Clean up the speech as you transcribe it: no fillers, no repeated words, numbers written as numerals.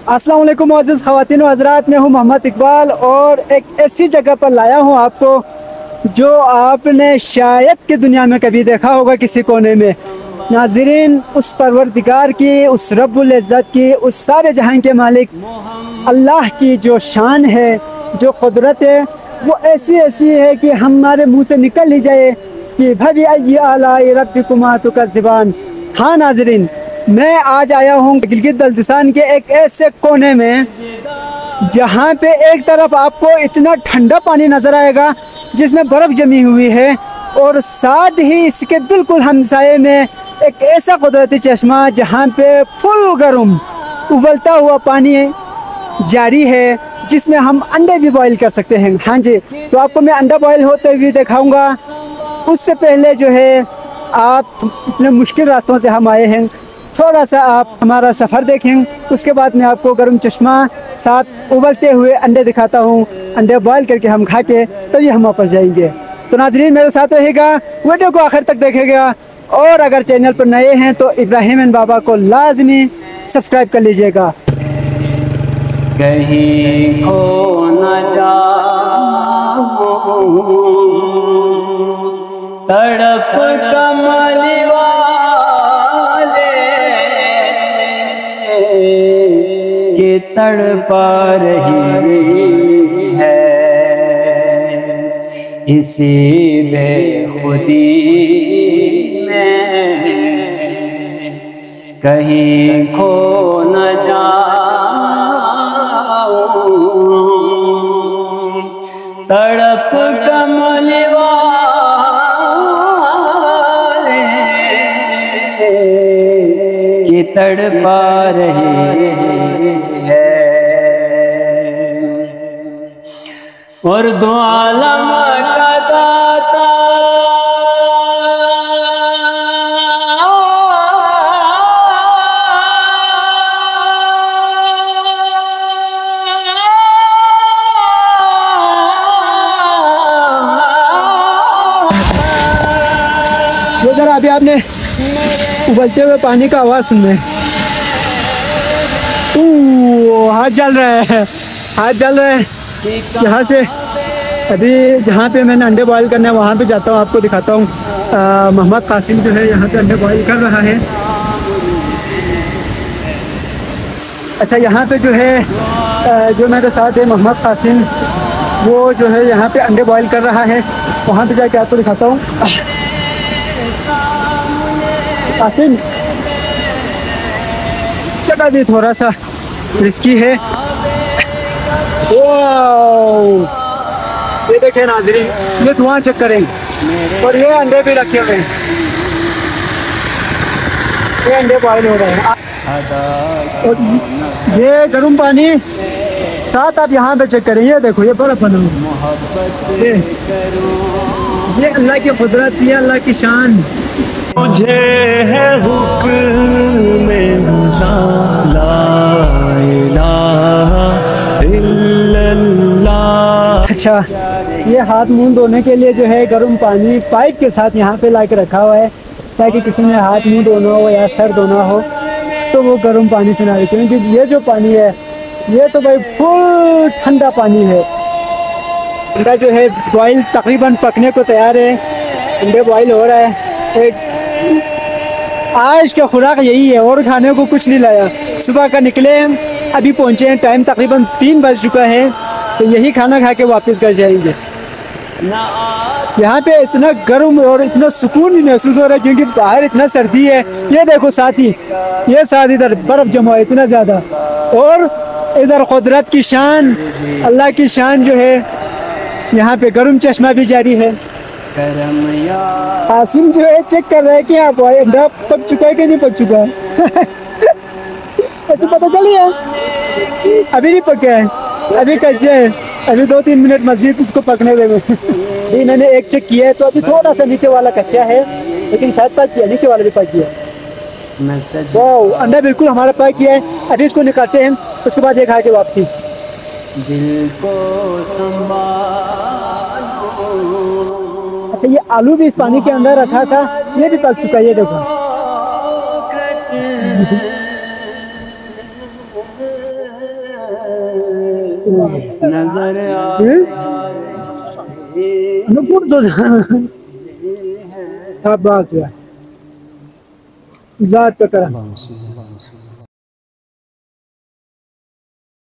अस्सलाम वालेकुम मुअज़्ज़िज़ ख़वातीन व हज़रात, मैं हूं मोहम्मद इकबाल और एक ऐसी जगह पर लाया हूं आपको जो आपने शायद कि दुनिया में कभी देखा होगा किसी कोने में। नाज़रीन, उस परवरदिगार की, उस रब्बुल इज़्ज़त की, उस सारे जहां के मालिक अल्लाह की जो शान है, जो कुदरत है, वो ऐसी ऐसी है कि हमारे मुँह से निकल ही जाए कि फबी अय्यि आलाइ रब्बिकुमा तुकज़्ज़िबान। हाँ नाज़रीन, मैं आज आया हूँ गिलगित बल्तिस्तान के एक ऐसे कोने में जहाँ पे एक तरफ आपको इतना ठंडा पानी नज़र आएगा जिसमें बर्फ़ जमी हुई है, और साथ ही इसके बिल्कुल हमसाये में एक ऐसा कुदरती चश्मा जहाँ पे फुल गर्म उबलता हुआ पानी जारी है, जिसमें हम अंडे भी बॉईल कर सकते हैं। हाँ जी, तो आपको मैं अंडा बॉईल होते हुए दिखाऊंगा। उससे पहले जो है, आप इतने मुश्किल रास्तों से हम आए हैं, थोड़ा सा आप हमारा सफ़र देखें, उसके बाद मैं आपको गर्म चश्मा साथ उबलते हुए अंडे दिखाता हूँ। अंडे बॉईल करके हम खा के तभी हम वापस जाएंगे। तो नाज़रीन, मेरे साथ रहेगा, वीडियो को आखिर तक देखेगा, और अगर चैनल पर नए हैं तो इब्राहिम एंड बाबा को लाजमी सब्सक्राइब कर लीजिएगा। कहीं खो न जाऊं तड़प कमल वाले के तड़पा रही है, इसी बेखुदी में कहीं खो न जाऊं तड़प कमल वाले की तड़पा रहे हैं, और दो आलम का दाता अभी आपने उबलते हुए पानी का आवाज़ सुनना है। हाथ जल रहा है, हाथ जल रहा है। यहाँ से अभी जहाँ पे मैंने अंडे बॉईल करना है वहाँ पे जाता हूँ, आपको दिखाता हूँ। मोहम्मद कासिम जो है यहाँ पे अंडे बॉईल कर रहा है। अच्छा, यहाँ पे जो है जो मेरे साथ है मोहम्मद कासिम, वो जो है यहाँ पे अंडे बॉईल कर रहा है। वहाँ पे जाके आपको दिखाता हूँ। कासिम, जगह भी थोड़ा सा रिस्की है। ये देखें नाज़रीन, ये धुआं चेक करें, और ये अंडे भी रखे हुए हैं, ये अंडे बॉईल हो रहे हैं। और ये गर्म पानी साथ आप यहाँ पे चेक करें, ये देखो, ये बर्फ बना हुआ, ये अल्लाह की कुदरत, ये अल्लाह की शान। मुझे है हुक्म ला इलाहा इल्लल्लाह। अच्छा, ये हाथ मुंह धोने के लिए जो है गर्म पानी पाइप के साथ यहाँ पे ला के रखा हुआ है, ताकि किसी ने हाथ मुंह धोना हो या सर धोना हो तो वो गर्म पानी से ना रखें। क्योंकि ये जो पानी है, ये तो भाई फुल ठंडा पानी है। अंडा जो है बॉईल तकरीबन पकने को तैयार है, अंडे बॉईल हो रहा है। एक आज का खुराक यही है, और खाने को कुछ नहीं लाया। सुबह का निकले, अभी पहुँचे हैं, टाइम तकरीबन 3 बज चुका है, तो यही खाना खा के वापस घर जाएंगे। यहाँ पे इतना गर्म और इतना सुकून भी महसूस हो रहा है, क्योंकि बाहर इतना सर्दी है। ये देखो साथी, ये साथ इधर बर्फ़ जमा है इतना ज़्यादा, और इधर कुदरत की शान, अल्लाह की शान जो है। यहाँ पे गर्म चश्मा भी जारी है। कासिम जो है चेक कर रहा है कि आप अंडा पक चुका है कि नहीं पक चुका है। ऐसे पता चल गया, अभी नहीं पका है, अभी कच्चे है, अभी 2-3 मिनट मज़ीद उसको पकने देंगे। जी, मैंने एक चेक किया है, तो अभी थोड़ा सा नीचे वाला कच्चा है, लेकिन शायद पक गया, नीचे वाला भी पक गया। वाह, अंडा बिल्कुल हमारा पक गया है। अभी इसको निकालते हैं, उसके बाद ये खा के वापसी। दिल को अच्छा, ये आलू भी इस पानी के अंदर रखा था, ये भी पक चुका है, ये देखो। नजर अनुपुर तो क्या बात है, जात पे करा।